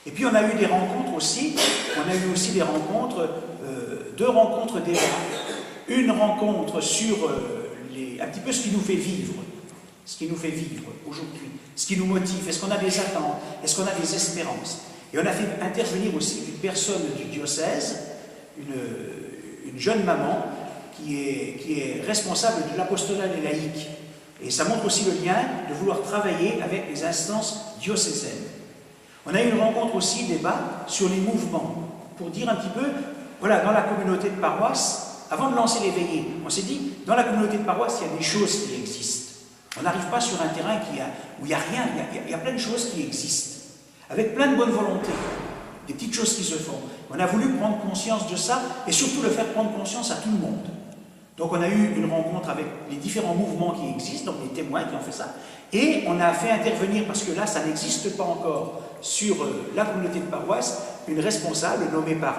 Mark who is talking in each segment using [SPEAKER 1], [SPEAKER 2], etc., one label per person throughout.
[SPEAKER 1] Et puis on a eu des rencontres aussi, des rencontres, deux rencontres déjà. Une rencontre sur un petit peu ce qui nous fait vivre aujourd'hui, ce qui nous motive, est-ce qu'on a des attentes, est-ce qu'on a des espérances. Et on a fait intervenir aussi une personne du diocèse, une jeune maman qui est responsable de l'apostolat des laïcs. Et ça montre aussi le lien de vouloir travailler avec les instances diocésaines. On a eu une rencontre aussi, débat sur les mouvements, pour dire un petit peu, voilà, dans la communauté de paroisse, avant de lancer les veillées, on s'est dit, dans la communauté de paroisse, il y a des choses qui existent. On n'arrive pas sur un terrain où il n'y a rien, il y a plein de choses qui existent, avec plein de bonne volonté, des petites choses qui se font. On a voulu prendre conscience de ça, et surtout le faire prendre conscience à tout le monde. Donc on a eu une rencontre avec les différents mouvements qui existent, donc les témoins qui ont fait ça, et on a fait intervenir, parce que là ça n'existe pas encore, sur la communauté de paroisse, une responsable nommée par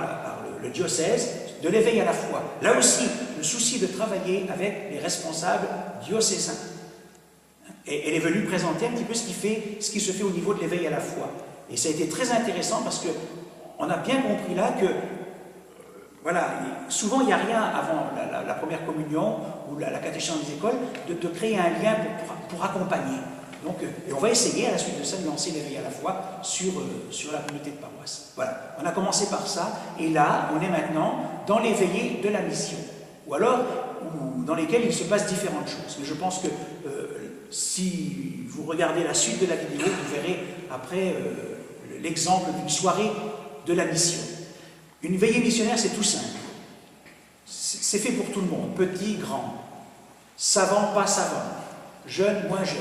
[SPEAKER 1] le diocèse de l'éveil à la foi. Là aussi, le souci de travailler avec les responsables diocésains. Et elle est venue présenter un petit peu ce qui se fait au niveau de l'éveil à la foi. Et ça a été très intéressant parce qu'on a bien compris là que voilà, souvent il n'y a rien avant la première communion ou la catéchèse des écoles de créer un lien pour accompagner. Donc, et on va essayer à la suite de ça de lancer l'éveil à la foi sur la communauté de paroisse. Voilà, on a commencé par ça et là on est maintenant dans les veillées de la mission. Ou alors dans lesquelles il se passe différentes choses. Mais je pense que si vous regardez la suite de la vidéo, vous verrez après l'exemple d'une soirée de la mission. Une veillée missionnaire, c'est tout simple. C'est fait pour tout le monde, petit, grand, savant, pas savant, jeune, moins jeune.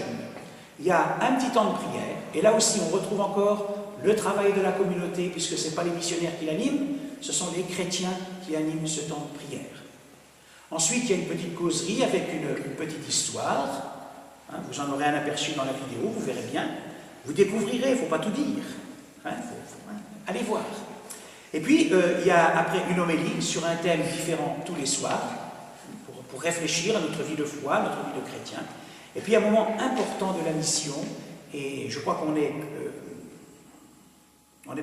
[SPEAKER 1] Il y a un petit temps de prière, et là aussi on retrouve encore le travail de la communauté, puisque ce n'est pas les missionnaires qui l'animent, ce sont les chrétiens qui animent ce temps de prière. Ensuite, il y a une petite causerie avec une petite histoire. Hein, vous en aurez un aperçu dans la vidéo, vous verrez bien. Vous découvrirez, il ne faut pas tout dire. Allez voir. Et puis, il y a après une homélie sur un thème différent tous les soirs, pour réfléchir à notre vie de foi, à notre vie de chrétien. Et puis, un moment important de la mission, et je crois qu'on est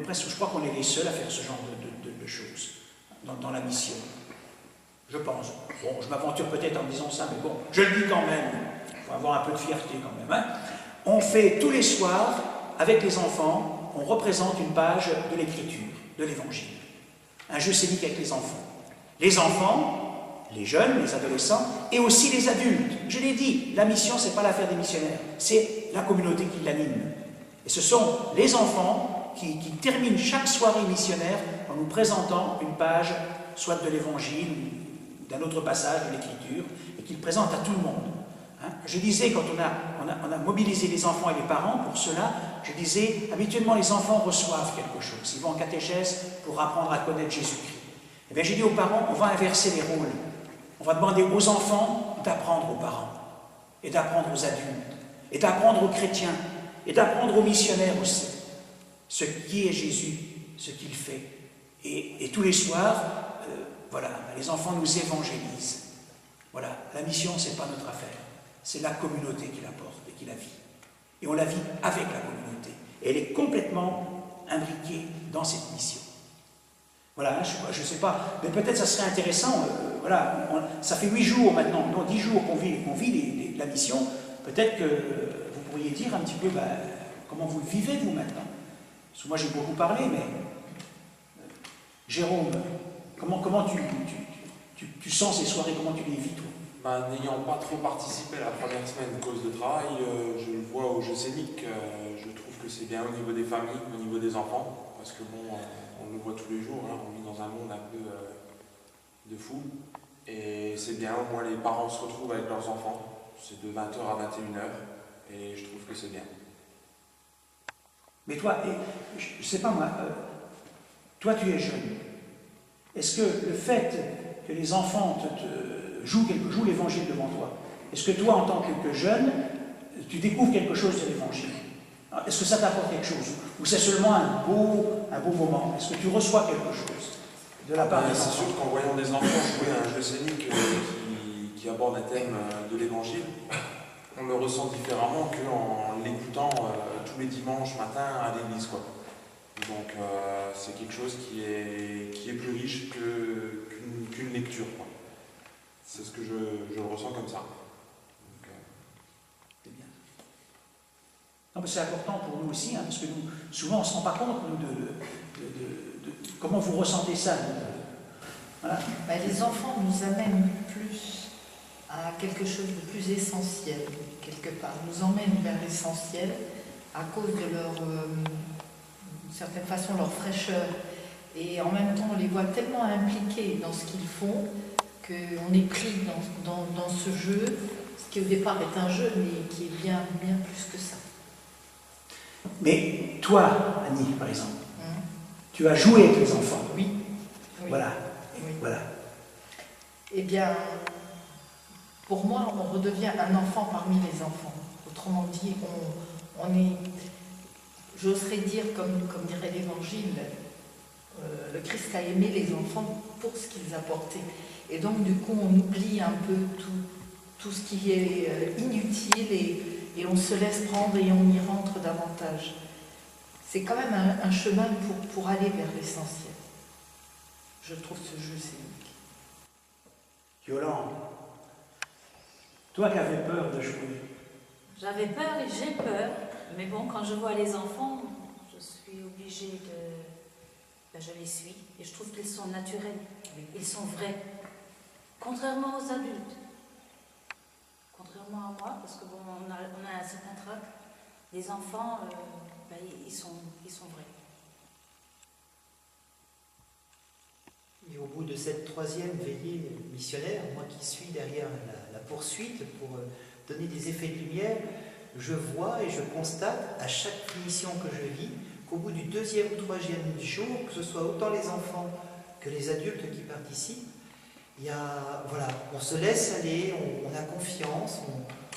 [SPEAKER 1] presque, je crois qu'on est les seuls à faire ce genre de choses dans la mission. Je pense. Bon, je m'aventure peut-être en disant ça, mais bon, je le dis quand même. Il faut avoir un peu de fierté quand même. Hein. On fait tous les soirs, avec les enfants, on représente une page de l'écriture, de l'évangile. Un jeu scénique avec les enfants. Les enfants, les jeunes, les adolescents, et aussi les adultes. Je l'ai dit, la mission, ce n'est pas l'affaire des missionnaires, c'est la communauté qui l'anime. Et ce sont les enfants qui terminent chaque soirée missionnaire en nous présentant une page, soit de l'évangile, d'un autre passage de l'écriture, et qu'ils présentent à tout le monde. Hein? Je disais, quand on a mobilisé les enfants et les parents pour cela, je disais, habituellement les enfants reçoivent quelque chose. Ils vont en catéchèse pour apprendre à connaître Jésus-Christ. Et bien j'ai dit aux parents, on va inverser les rôles. On va demander aux enfants d'apprendre aux parents, et d'apprendre aux adultes, et d'apprendre aux chrétiens, et d'apprendre aux missionnaires aussi, ce qui est Jésus, ce qu'il fait. Et tous les soirs, voilà, les enfants nous évangélisent. Voilà, la mission, ce n'est pas notre affaire. C'est la communauté qui la porte et qui la vit. Et on la vit avec la communauté. Et elle est complètement imbriquée dans cette mission. Voilà, je ne sais pas, mais peut-être ça serait intéressant, voilà, ça fait 8 jours maintenant, non 10 jours qu'on vit la mission, peut-être que vous pourriez dire un petit peu comment vous le vivez vous maintenant. Parce que moi j'ai beaucoup parlé, mais Jérôme, comment tu sens ces soirées, comment tu les vis toi?
[SPEAKER 2] N'ayant pas trop participé à la première semaine de cause de travail, je le vois au jeu scénique, je trouve que c'est bien au niveau des familles, au niveau des enfants, parce que bon, on le voit tous les jours, hein, on vit dans un monde un peu de fou, et c'est bien, au moins les parents se retrouvent avec leurs enfants, c'est de 20h à 21h, et je trouve que c'est bien.
[SPEAKER 1] Mais toi, je ne sais pas moi, toi tu es jeune, est-ce que le fait que les enfants jouent l'évangile devant toi, est-ce que toi en tant que jeune, tu découvres quelque chose de l'évangile? Est-ce que ça t'apporte quelque chose? Ou c'est seulement un beau moment? Est-ce que tu reçois quelque chose de la part des enfants?
[SPEAKER 2] C'est sûr qu'en voyant des enfants jouer à un jeu scénique qui aborde un thème de l'évangile, on le ressent différemment qu'en l'écoutant tous les dimanches matin à l'église, quoi. Donc c'est quelque chose qui est plus riche qu'une lecture, quoi. C'est ce que je le ressens comme ça.
[SPEAKER 1] C'est bien. Non, mais c'est important pour nous aussi, hein, parce que nous, souvent on ne se rend pas compte nous, de comment vous ressentez ça. Voilà.
[SPEAKER 3] Ben, les enfants nous amènent plus à quelque chose de plus essentiel, quelque part. Ils nous emmènent vers l'essentiel à cause de leur, d'une certaine façon, leur fraîcheur. Et en même temps, on les voit tellement impliqués dans ce qu'ils font qu'on est pris dans ce jeu, ce qui au départ est un jeu, mais qui est bien, bien plus que ça.
[SPEAKER 1] Mais toi, Annie, par exemple, tu as joué avec les enfants.
[SPEAKER 3] Oui. Oui.
[SPEAKER 1] Voilà.
[SPEAKER 3] Oui.
[SPEAKER 1] Voilà.
[SPEAKER 3] Eh bien, pour moi, on redevient un enfant parmi les enfants. Autrement dit, on est, j'oserais dire, comme dirait l'Évangile, le Christ a aimé les enfants pour ce qu'ils apportaient. Et donc, du coup, on oublie un peu tout ce qui est inutile et on se laisse prendre et on y rentre davantage. C'est quand même un chemin pour aller vers l'essentiel. Je trouve ce jeu scénique.
[SPEAKER 1] Yolande, toi qui avais peur de jouer.
[SPEAKER 4] J'avais peur et j'ai peur, mais bon, quand je vois les enfants, je suis obligée de... Ben, je les suis et je trouve qu'ils sont naturels, ils sont vrais. Contrairement aux adultes, contrairement à moi, parce que bon, on a un certain trac, les enfants, ben, ils sont vrais.
[SPEAKER 5] Et au bout de cette troisième veillée missionnaire, moi qui suis derrière la poursuite pour donner des effets de lumière, je vois et je constate à chaque mission que je vis qu'au bout du deuxième ou troisième jour, que ce soit autant les enfants que les adultes qui participent, il y a, voilà, on se laisse aller, on a confiance,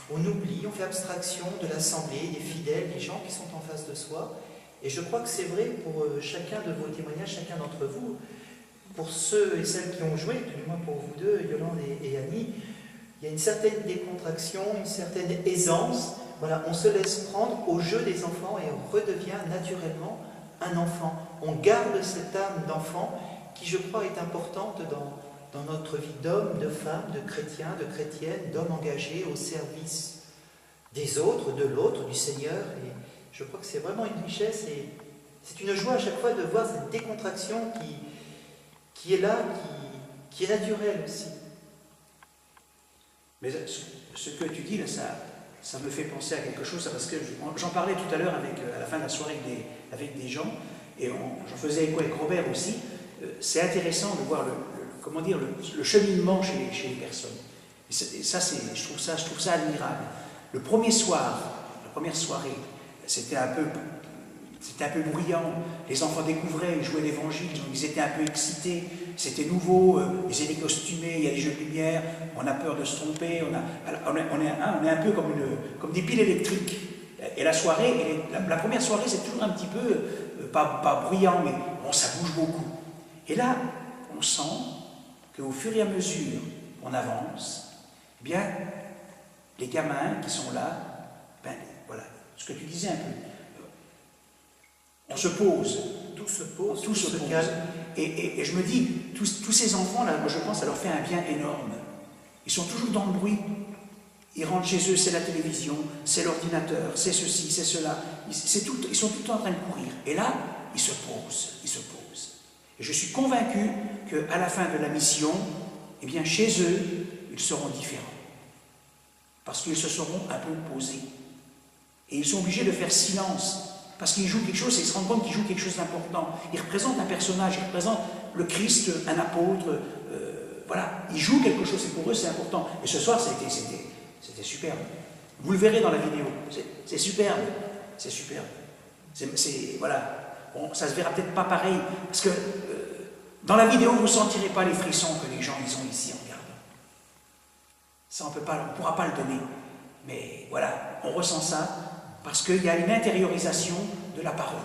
[SPEAKER 5] on oublie, on fait abstraction de l'assemblée, des fidèles, des gens qui sont en face de soi. Et je crois que c'est vrai pour chacun de vos témoignages, chacun d'entre vous. Pour ceux et celles qui ont joué, du moins pour vous deux, Yolande et Annie, il y a une certaine décontraction, une certaine aisance. Voilà, on se laisse prendre au jeu des enfants et on redevient naturellement un enfant. On garde cette âme d'enfant qui, je crois, est importante dans notre vie d'homme, de femme, de chrétien, de chrétienne, d'homme engagé au service des autres, de l'autre, du Seigneur. Et je crois que c'est vraiment une richesse et c'est une joie à chaque fois de voir cette décontraction qui est là, qui est naturelle aussi.
[SPEAKER 1] Mais ce que tu dis là, ça me fait penser à quelque chose, parce que j'en parlais tout à l'heure à la fin de la soirée avec des gens, et j'en faisais écho avec Robert aussi. C'est intéressant de voir le cheminement chez les personnes. Et ça, je trouve ça admirable. Le premier soir, la première soirée, c'était un peu bruyant. Les enfants découvraient, ils jouaient l'évangile, ils étaient un peu excités. C'était nouveau, ils étaient costumés, il y a des jeux de lumière, on a peur de se tromper, on est un peu comme des piles électriques. Et la soirée, la première soirée, c'est toujours un petit peu, pas bruyant, mais bon, ça bouge beaucoup. Et là, on sent qu'au fur et à mesure qu'on avance, eh bien, les gamins qui sont là, ben voilà, ce que tu disais un peu, on se pose.
[SPEAKER 5] Tout se pose,
[SPEAKER 1] tout se calme. Et je me dis, tous ces enfants-là, moi je pense, ça leur fait un bien énorme. Ils sont toujours dans le bruit. Ils rentrent chez eux, c'est la télévision, c'est l'ordinateur, c'est ceci, c'est cela. Ils sont tout le temps en train de courir. Et là, ils se posent. Et je suis convaincu qu'à la fin de la mission, eh bien, chez eux, ils seront différents. Parce qu'ils se seront un peu posés. Et ils sont obligés de faire silence. Parce qu'ils jouent quelque chose et ils se rendent compte qu'ils jouent quelque chose d'important. Ils représentent un personnage, ils représentent le Christ, un apôtre. Voilà, ils jouent quelque chose et pour eux c'est important. Et ce soir c'était superbe. Vous le verrez dans la vidéo. C'est superbe. C'est superbe. Voilà. Bon, ça se verra peut-être pas pareil. Parce que dans la vidéo, vous ne sentirez pas les frissons que les gens ils ont ici en regardant. Ça, on ne pourra pas le donner. Mais voilà, on ressent ça. Parce qu'il y a une intériorisation de la parole.